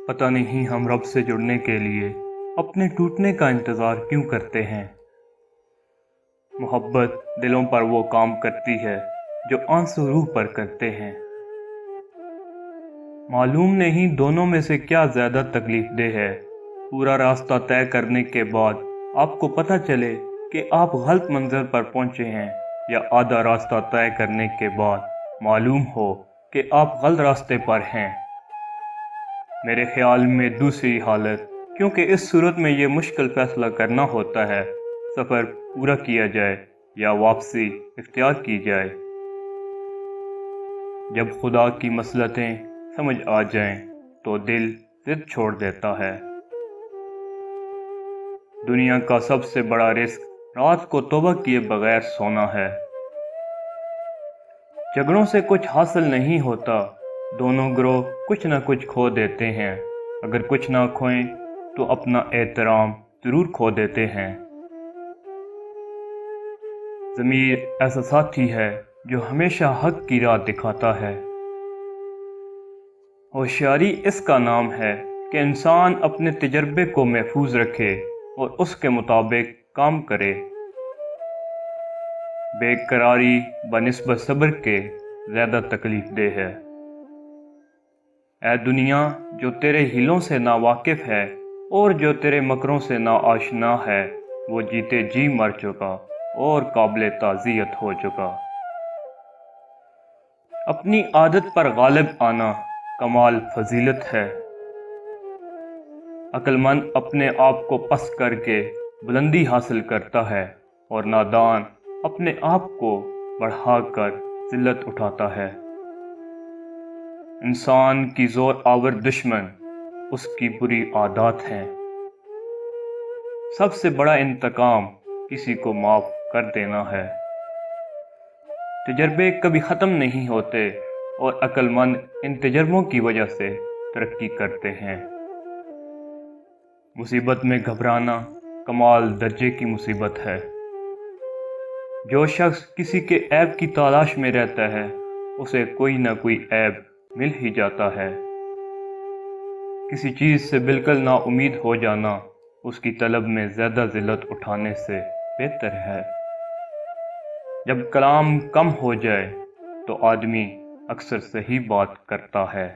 पता नहीं हम रब से जुड़ने के लिए अपने टूटने का इंतज़ार क्यों करते हैं। मोहब्बत दिलों पर वो काम करती है जो आंसू रूह पर करते हैं। मालूम नहीं दोनों में से क्या ज़्यादा तकलीफ देह है। पूरा रास्ता तय करने के बाद आपको पता चले कि आप गलत मंजिल पर पहुंचे हैं, या आधा रास्ता तय करने के बाद मालूम हो कि आप गलत रास्ते पर हैं। मेरे ख्याल में दूसरी हालत, क्योंकि इस सूरत में ये मुश्किल फैसला करना होता है सफ़र पूरा किया जाए या वापसी इख्तियार की जाए। जब खुदा की मसलतें समझ आ जाएं तो दिल जिद छोड़ देता है। दुनिया का सबसे बड़ा रिस्क रात को तौबा किए बगैर सोना है। झगड़ों से कुछ हासिल नहीं होता, दोनों ग्रोह कुछ ना कुछ खो देते हैं। अगर कुछ ना खोएं तो अपना एहतराम जरूर खो देते हैं। ज़मीर ऐसा साथी है जो हमेशा हक की राह दिखाता है। होशियारी इसका नाम है कि इंसान अपने तजर्बे को महफूज रखे और उसके मुताबिक काम करे। बेकरारी बनिस्बत सब्र के ज़्यादा तकलीफ देह है। ऐ दुनिया जो तेरे हिलों से ना वाकिफ़ है और जो तेरे मकरों से ना आशना है, वो जीते जी मर चुका और काबिल ताज़ियत हो चुका। अपनी आदत पर गालिब आना कमाल फजीलत है। अक्लमंद अपने आप को पस्त करके बुलंदी हासिल करता है और नादान अपने आप को बढ़ाकर जिल्लत उठाता है। इंसान की जोर आवर दुश्मन उसकी बुरी आदत है। सबसे बड़ा इंतकाम किसी को माफ कर देना है। तजर्बे कभी ख़त्म नहीं होते और अक्लमंद इन तजर्बों की वजह से तरक्की करते हैं। मुसीबत में घबराना कमाल दर्जे की मुसीबत है। जो शख्स किसी के ऐब की तलाश में रहता है उसे कोई ना कोई ऐब मिल ही जाता है। किसी चीज़ से बिल्कुल ना उम्मीद हो जाना उसकी तलब में ज़्यादा जिल्लत उठाने से बेहतर है। जब कलाम कम हो जाए तो आदमी अक्सर सही बात करता है।